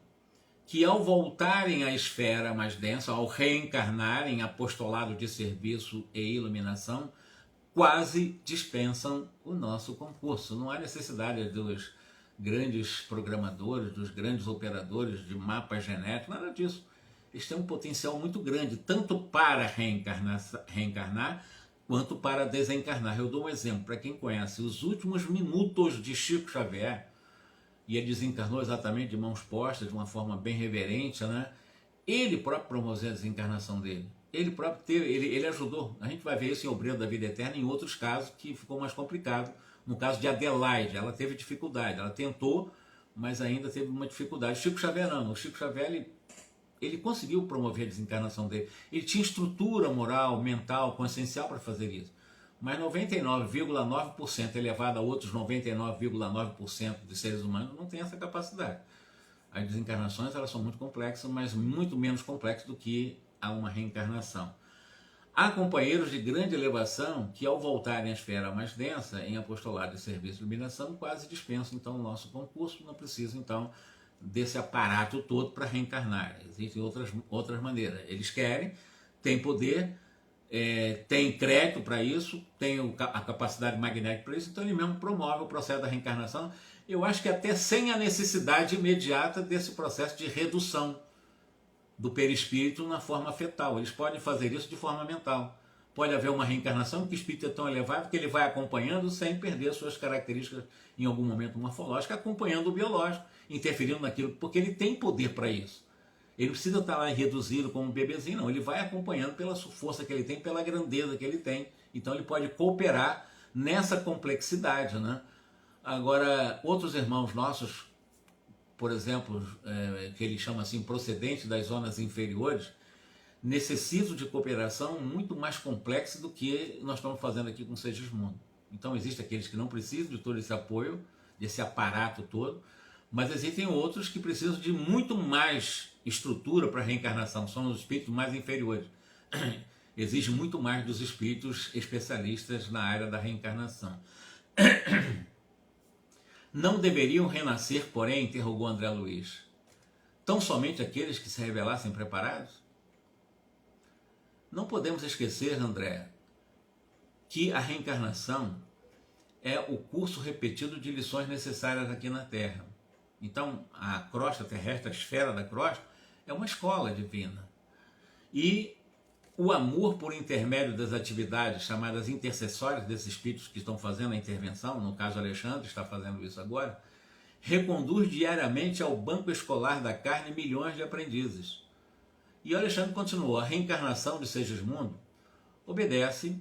que ao voltarem à esfera mais densa, ao reencarnarem apostolado de serviço e iluminação, quase dispensam o nosso concurso. Não há necessidade dos grandes programadores, dos grandes operadores de mapas genéticos, nada disso. Eles têm um potencial muito grande, tanto para reencarnar, quanto para desencarnar. Eu dou um exemplo, para quem conhece os últimos minutos de Chico Xavier, e ele desencarnou exatamente de mãos postas, de uma forma bem reverente, Ele próprio promoveu a desencarnação dele. Ele próprio ele ajudou. A gente vai ver isso em Obreiro da Vida Eterna, em outros casos que ficou mais complicado. No caso de Adelaide, ela teve dificuldade. Ela tentou, mas ainda teve uma dificuldade. Chico Xavier não. O Chico Xavier, ele conseguiu promover a desencarnação dele. Ele tinha estrutura moral, mental, consciencial para fazer isso. Mas 99,9% elevado a outros 99,9% de seres humanos não tem essa capacidade. As desencarnações, elas são muito complexas, mas muito menos complexas do que uma reencarnação. Há companheiros de grande elevação que, ao voltarem à esfera mais densa, em apostolado de serviço de iluminação, quase dispensam então o nosso concurso, não precisam então desse aparato todo para reencarnar. Existem outras maneiras. Eles querem, têm poder, tem crédito para isso, tem a capacidade magnética para isso, então ele mesmo promove o processo da reencarnação, eu acho que até sem a necessidade imediata desse processo de redução do perispírito na forma fetal. Eles podem fazer isso de forma mental. Pode haver uma reencarnação que o espírito é tão elevado que ele vai acompanhando sem perder suas características em algum momento morfológicas, acompanhando o biológico, interferindo naquilo, porque ele tem poder para isso. Ele precisa estar lá reduzido como um bebezinho, não. Ele vai acompanhando pela força que ele tem, pela grandeza que ele tem. Então ele pode cooperar nessa complexidade, Agora, outros irmãos nossos, por exemplo, que ele chama assim, procedentes das zonas inferiores, necessitam de cooperação muito mais complexa do que nós estamos fazendo aqui com o Segismundo. Então existem aqueles que não precisam de todo esse apoio, desse aparato todo, mas existem outros que precisam de muito mais estrutura para a reencarnação, são os espíritos mais inferiores. Exige muito mais dos espíritos especialistas na área da reencarnação. Não deveriam renascer, porém, interrogou André Luiz, tão somente aqueles que se revelassem preparados? Não podemos esquecer, André, que a reencarnação é o curso repetido de lições necessárias aqui na Terra. Então, a crosta terrestre, a esfera da crosta, é uma escola divina. E o amor por intermédio das atividades chamadas intercessórias desses espíritos que estão fazendo a intervenção, no caso Alexandre está fazendo isso agora, reconduz diariamente ao banco escolar da carne milhões de aprendizes. E Alexandre continuou, a reencarnação de Segismundo obedece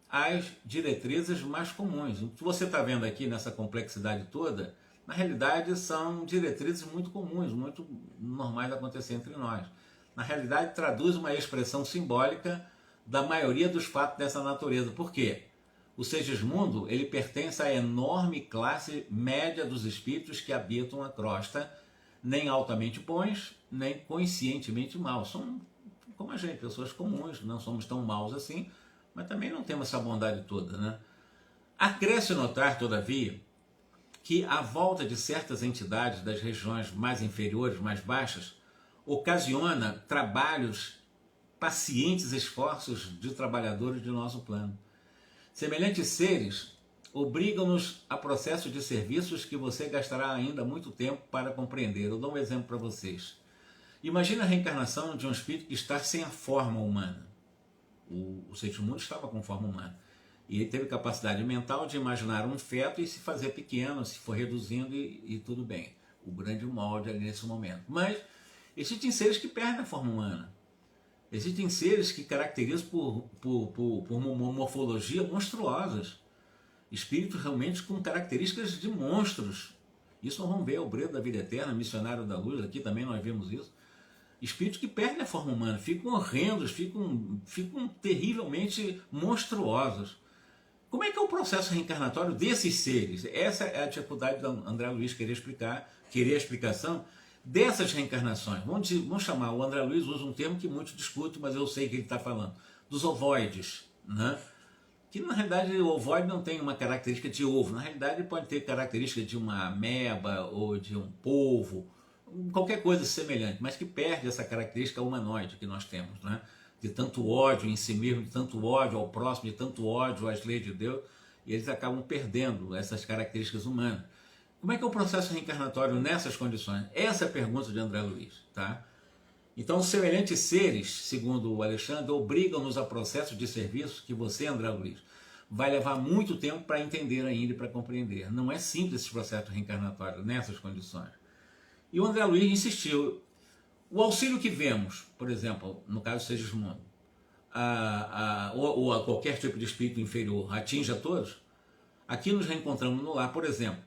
às diretrizes mais comuns. O que você está vendo aqui nessa complexidade toda, na realidade são diretrizes muito comuns, muito normais de acontecer entre nós. Na realidade, traduz uma expressão simbólica da maioria dos fatos dessa natureza. Por quê? O Segismundo, ele pertence à enorme classe média dos espíritos que habitam a crosta, nem altamente bons, nem conscientemente maus. São como a gente, pessoas comuns, não somos tão maus assim, mas também não temos essa bondade toda, né? Acresce notar, todavia, que a volta de certas entidades das regiões mais inferiores, mais baixas, ocasiona trabalhos, pacientes esforços de trabalhadores de nosso plano. Semelhantes seres obrigam-nos a processos de serviços que você gastará ainda muito tempo para compreender. Eu dou um exemplo para vocês. Imagina a reencarnação de um espírito que está sem a forma humana. O Segismundo estava com forma humana. E ele teve capacidade mental de imaginar um feto e se fazer pequeno, se for reduzindo e tudo bem. O grande molde ali nesse momento. Mas existem seres que perdem a forma humana. Existem seres que caracterizam por uma morfologia monstruosas. Espíritos realmente com características de monstros. Isso nós vamos ver, o Breu da Vida Eterna, Missionário da Luz, aqui também nós vimos isso. Espíritos que perdem a forma humana, ficam horrendos, ficam terrivelmente monstruosos. Como é que é o processo reencarnatório desses seres? Essa é a dificuldade do André Luiz querer explicar, querer a explicação dessas reencarnações. Vamos chamar, o André Luiz usa um termo que muitos discutem, mas eu sei que ele está falando, dos ovoides, né? Que na realidade o ovoide não tem uma característica de ovo, na realidade pode ter característica de uma ameba ou de um polvo, qualquer coisa semelhante, mas que perde essa característica humanoide que nós temos, né? De tanto ódio em si mesmo, de tanto ódio ao próximo, de tanto ódio às leis de Deus, e eles acabam perdendo essas características humanas. Como é que é o processo reencarnatório nessas condições? Essa é a pergunta de André Luiz, tá? Então, semelhantes seres, segundo o Alexandre, obrigam-nos a processos de serviço que você, André Luiz, vai levar muito tempo para entender ainda e para compreender. Não é simples esse processo reencarnatório nessas condições. E o André Luiz insistiu. O auxílio que vemos, por exemplo, no caso do Segismundo, ou a qualquer tipo de espírito inferior, atinge a todos, aqui nos reencontramos no lar, por exemplo,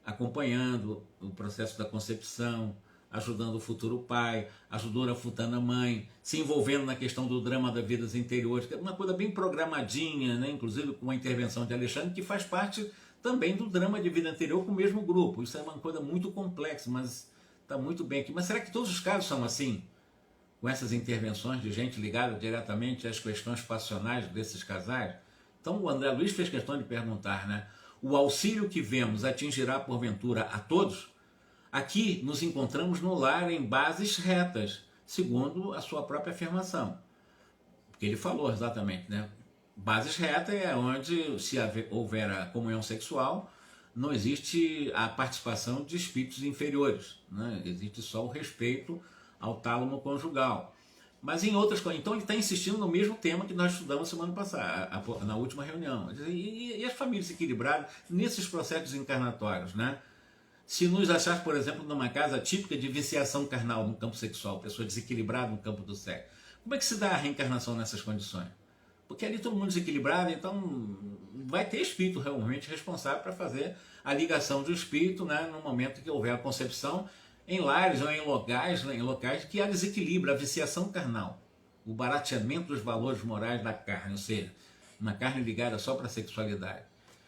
acompanhando o processo da concepção, ajudando o futuro pai, ajudando a futura mãe, se envolvendo na questão do drama das vidas interiores, que é uma coisa bem programadinha, né? Inclusive com a intervenção de Alexandre, que faz parte também do drama de vida anterior com o mesmo grupo. Isso é uma coisa muito complexa, mas está muito bem aqui. Mas será que todos os casos são assim? Com essas intervenções de gente ligada diretamente às questões passionais desses casais? Então o André Luiz fez questão de perguntar, né? O auxílio que vemos atingirá porventura a todos? Aqui nos encontramos no lar em bases retas, segundo a sua própria afirmação. Porque ele falou exatamente, né? Bases retas é onde, se houver a comunhão sexual, não existe a participação de espíritos inferiores, né? Existe só o respeito ao tálamo conjugal. Mas em outras coisas, então ele está insistindo no mesmo tema que nós estudamos semana passada, na última reunião. E as famílias equilibradas nesses processos encarnatórios, né? Se nos achar, por exemplo, numa casa típica de viciação carnal no campo sexual, pessoa desequilibrada no campo do sexo, como é que se dá a reencarnação nessas condições? Porque ali todo mundo desequilibrado, então vai ter espírito realmente responsável para fazer a ligação do espírito, né, no momento que houver a concepção, em lares ou em locais que há desequilíbrio, a viciação carnal, o barateamento dos valores morais da carne, ou seja, uma carne ligada só para a sexualidade.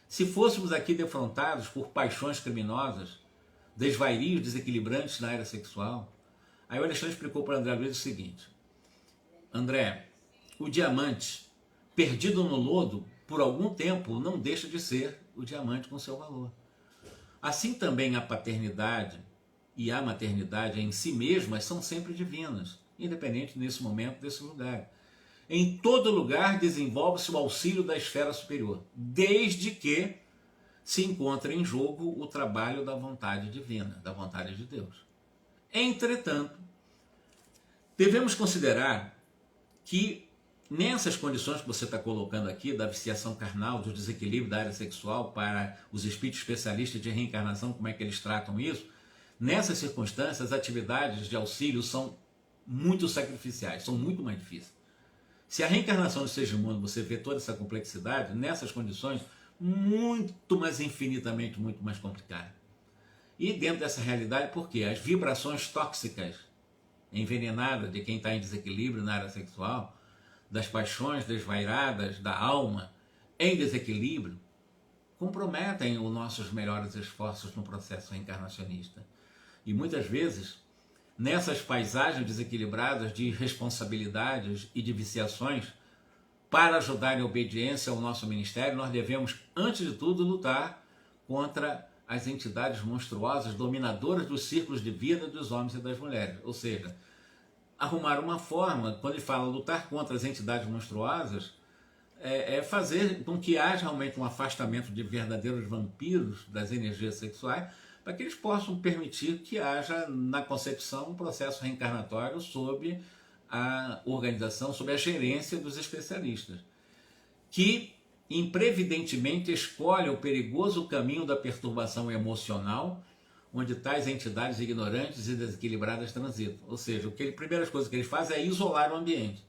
Se fôssemos aqui defrontados por paixões criminosas, desvarios desequilibrantes na área sexual, aí o Alexandre explicou para André Luiz o seguinte: André, o diamante perdido no lodo por algum tempo não deixa de ser o diamante com seu valor. Assim também a paternidade e a maternidade em si mesmas são sempre divinas, independente nesse momento, desse lugar. Em todo lugar desenvolve-se o auxílio da esfera superior, desde que se encontre em jogo o trabalho da vontade divina, da vontade de Deus. Entretanto, devemos considerar que nessas condições que você está colocando aqui, da viciação carnal, do desequilíbrio da área sexual, para os espíritos especialistas de reencarnação, como é que eles tratam isso, nessas circunstâncias, as atividades de auxílio são muito sacrificiais, são muito mais difíceis. Se a reencarnação do Segismundo, você vê toda essa complexidade, nessas condições, muito mais infinitamente, muito mais complicada. E dentro dessa realidade, por quê? As vibrações tóxicas, envenenadas de quem está em desequilíbrio na área sexual, das paixões desvairadas da alma, em desequilíbrio comprometem os nossos melhores esforços no processo reencarnacionista. E muitas vezes, nessas paisagens desequilibradas de responsabilidades e de viciações, para ajudar em obediência ao nosso ministério, nós devemos, antes de tudo, lutar contra as entidades monstruosas dominadoras dos círculos de vida dos homens e das mulheres. Ou seja, arrumar uma forma, quando ele fala lutar contra as entidades monstruosas, é fazer com que haja realmente um afastamento de verdadeiros vampiros das energias sexuais, para que eles possam permitir que haja na concepção um processo reencarnatório sob a organização, sob a gerência dos especialistas, que imprevidentemente escolhem o perigoso caminho da perturbação emocional, onde tais entidades ignorantes e desequilibradas transitam. Ou seja, primeiras coisas que eles fazem é isolar o ambiente.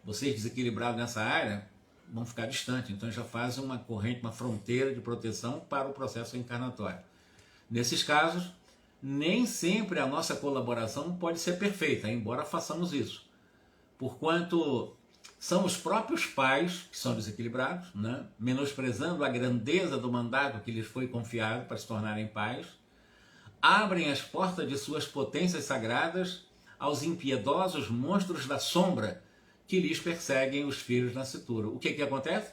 Vocês desequilibrados nessa área vão ficar distantes, então já fazem uma corrente, uma fronteira de proteção para o processo reencarnatório. Nesses casos, nem sempre a nossa colaboração pode ser perfeita, embora façamos isso, porquanto são os próprios pais que são desequilibrados, né? Menosprezando a grandeza do mandato que lhes foi confiado para se tornarem pais, abrem as portas de suas potências sagradas aos impiedosos monstros da sombra que lhes perseguem os filhos nascituros. O que acontece?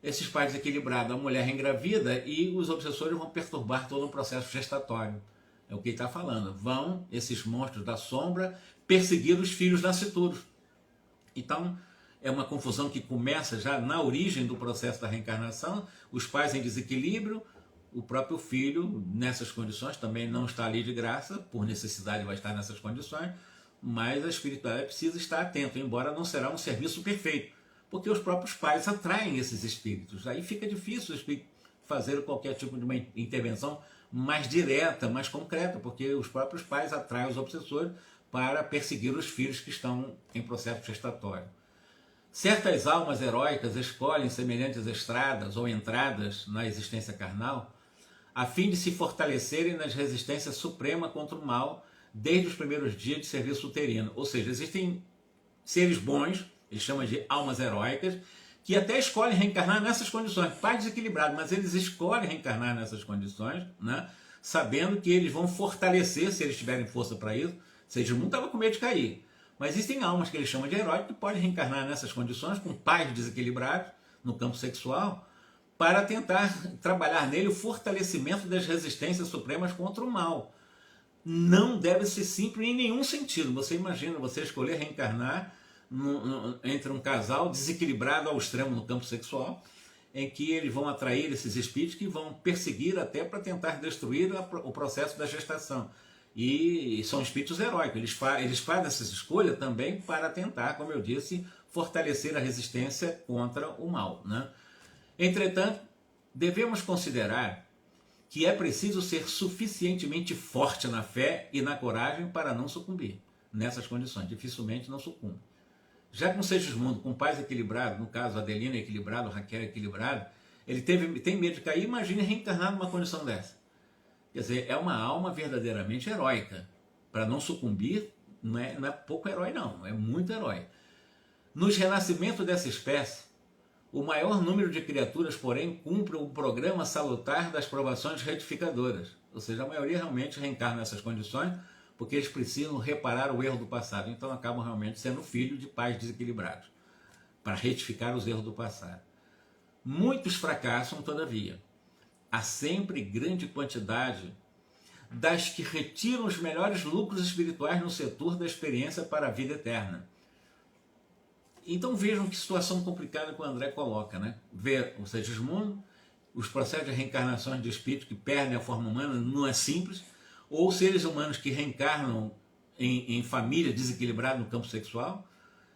Esses pais desequilibrados, a mulher engravida e os obsessores vão perturbar todo o processo gestatório. É o que ele está falando. Vão, esses monstros da sombra, perseguir os filhos nascituros. Então, é uma confusão que começa já na origem do processo da reencarnação, os pais em desequilíbrio, o próprio filho, nessas condições, também não está ali de graça, por necessidade vai estar nessas condições, mas a espiritualidade precisa estar atento, embora não será um serviço perfeito, porque os próprios pais atraem esses espíritos. Aí fica difícil fazer qualquer tipo de uma intervenção mais direta, mais concreta, porque os próprios pais atraem os obsessores para perseguir os filhos que estão em processo gestatório. Certas almas heróicas escolhem semelhantes estradas ou entradas na existência carnal a fim de se fortalecerem nas resistências supremas contra o mal desde os primeiros dias de serviço uterino. Ou seja, existem seres bons, eles chamam de almas heróicas, que até escolhem reencarnar nessas condições, pais desequilibrados, mas eles escolhem reencarnar nessas condições, né? Sabendo que eles vão fortalecer, se eles tiverem força para isso. Seja, o mundo estava com medo de cair. Mas existem almas que eles chamam de heróicas que podem reencarnar nessas condições, com pais desequilibrados no campo sexual, para tentar trabalhar nele o fortalecimento das resistências supremas contra o mal. Não deve ser simples em nenhum sentido. Você imagina você escolher reencarnar entre um casal desequilibrado ao extremo no campo sexual, em que eles vão atrair esses espíritos que vão perseguir até para tentar destruir o processo da gestação. E são espíritos heróicos. Eles fazem essa escolha também para tentar, como eu disse, fortalecer a resistência contra o mal, né? Entretanto, devemos considerar que é preciso ser suficientemente forte na fé e na coragem para não sucumbir nessas condições. Dificilmente não sucumbe. Já com Segismundo, com pais equilibrados, no caso Adelina equilibrado, Raquel equilibrado, ele tem medo de cair. Imagine reencarnar numa condição dessa. Quer dizer, é uma alma verdadeiramente heróica. Para não sucumbir, não é pouco herói não, é muito herói. Nos renascimentos dessa espécie, o maior número de criaturas, porém, cumpre o programa salutar das provações retificadoras. Ou seja, a maioria realmente reencarna nessas condições porque eles precisam reparar o erro do passado. Então acabam realmente sendo filhos de pais desequilibrados, para retificar os erros do passado. Muitos fracassam, todavia. Há sempre grande quantidade das que retiram os melhores lucros espirituais no setor da experiência para a vida eterna. Então vejam que situação complicada que o André coloca, né? Ver o Segismundo, os processos de reencarnações de espíritos que perdem a forma humana não é simples, ou seres humanos que reencarnam em família desequilibrada no campo sexual,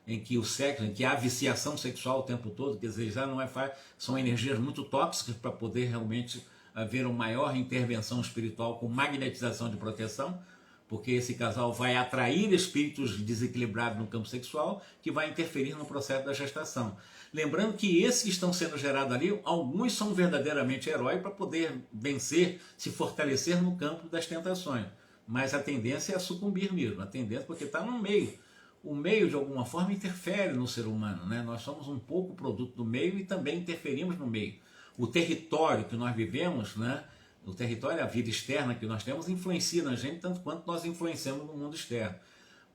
em que o sexo, em que há viciação sexual o tempo todo, quer dizer, já não é fácil, são energias muito tóxicas para poder realmente haver uma maior intervenção espiritual com magnetização de proteção, porque esse casal vai atrair espíritos desequilibrados no campo sexual que vai interferir no processo da gestação. Lembrando que esses que estão sendo gerados ali, alguns são verdadeiramente heróis para poder vencer, se fortalecer no campo das tentações. Mas a tendência é a sucumbir mesmo, a tendência porque está no meio. o meio de alguma forma interfere no ser humano, né? Nós somos um pouco produto do meio e também interferimos no meio. O território que nós vivemos, né? O território, a vida externa que nós temos, influencia na gente tanto quanto nós influenciamos no mundo externo.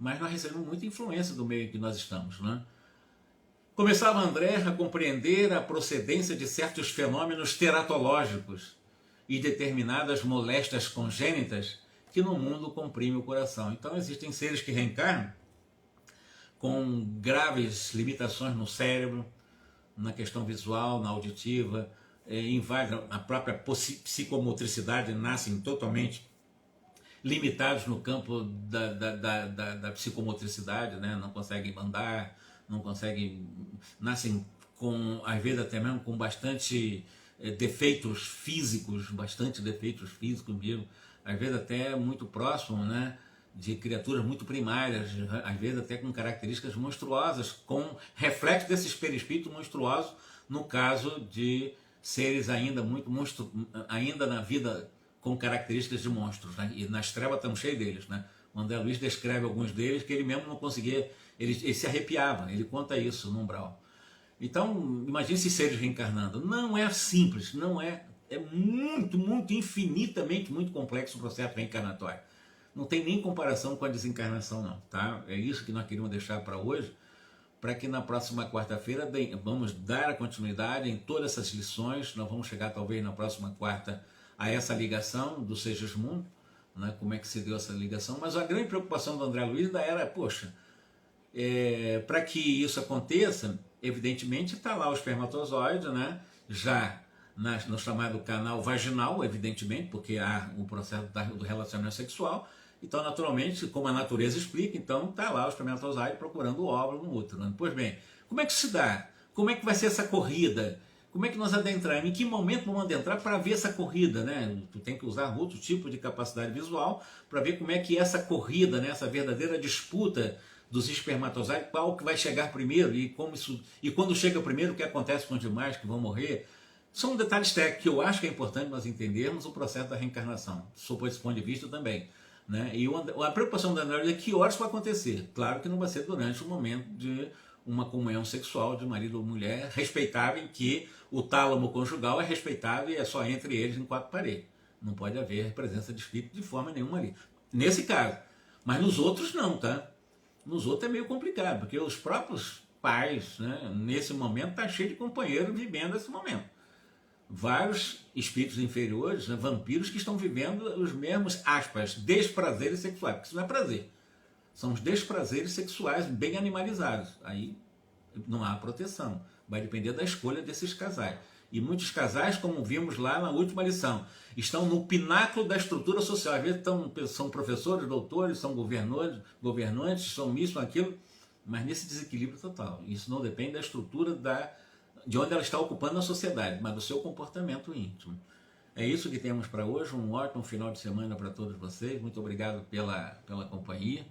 Mas nós recebemos muita influência do meio em que nós estamos, né? Começava André a compreender a procedência de certos fenômenos teratológicos e determinadas moléstias congênitas que no mundo comprimem o coração. Então existem seres que reencarnam com graves limitações no cérebro, na questão visual, na auditiva, invadem a própria psicomotricidade, nascem totalmente limitados no campo da psicomotricidade, né? Não conseguem andar, não conseguem, nascem com, às vezes até mesmo com bastante defeitos físicos mesmo, às vezes até muito próximo, né? De criaturas muito primárias, às vezes até com características monstruosas, com reflexo desses perispíritos monstruosos, no caso de seres ainda muito ainda na vida com características de monstros, né? E nas trevas estão cheios deles, né? O André Luiz descreve alguns deles que ele mesmo não conseguia, ele se arrepiava, ele conta isso no Umbral. Então, imagine esses seres reencarnando. Não é simples, não é, é muito, muito, infinitamente muito complexo o processo reencarnatório. Não tem nem comparação com a desencarnação, não, tá? É isso que nós queríamos deixar para hoje, para que na próxima quarta-feira vamos dar a continuidade em todas essas lições. Nós vamos chegar talvez na próxima quarta a essa ligação do Segismundo, né? Como é que se deu essa ligação, mas a grande preocupação do André Luiz ainda era, poxa, para que isso aconteça, evidentemente está lá o espermatozoide, né? Já no chamado canal vaginal, evidentemente, porque há o processo do relacionamento sexual. Então, naturalmente, como a natureza explica, então está lá o espermatozoide procurando o óvulo no útero, né? Pois bem, como é que se dá? Como é que vai ser essa corrida? Como é que nós adentraremos? Em que momento vamos adentrar para ver essa corrida, né? Tu tem que usar outro tipo de capacidade visual para ver como é que essa corrida, né? Essa verdadeira disputa dos espermatozoides, qual que vai chegar primeiro e como isso, e quando chega primeiro, o que acontece com os demais que vão morrer. São detalhes técnicos que eu acho que é importante nós entendermos o processo da reencarnação, sob esse ponto de vista também, né? E a preocupação da André é que horas vai acontecer. Claro que não vai ser durante o momento de uma comunhão sexual de marido ou mulher respeitável, em que o tálamo conjugal é respeitável e é só entre eles em quatro paredes. Não pode haver presença de espírito de forma nenhuma ali. Nesse caso. Mas nos outros não, tá? Nos outros é meio complicado, porque os próprios pais, né, nesse momento, tá cheio de companheiros vivendo esse momento. Vários espíritos inferiores, né, vampiros, que estão vivendo os mesmos, aspas, desprazeres sexuais, porque isso não é prazer. São os desprazeres sexuais bem animalizados. Aí não há proteção. Vai depender da escolha desses casais. E muitos casais, como vimos lá na última lição, estão no pináculo da estrutura social. Às vezes são professores, doutores, são governantes, são isso, são aquilo, mas nesse desequilíbrio total. Isso não depende da estrutura de onde ela está ocupando na sociedade, mas do seu comportamento íntimo. É isso que temos para hoje. Um ótimo final de semana para todos vocês. Muito obrigado pela companhia.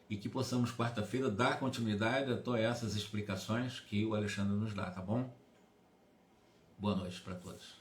E que possamos, quarta-feira, dar continuidade a todas essas explicações que o Alexandre nos dá, tá bom? Boa noite para todos.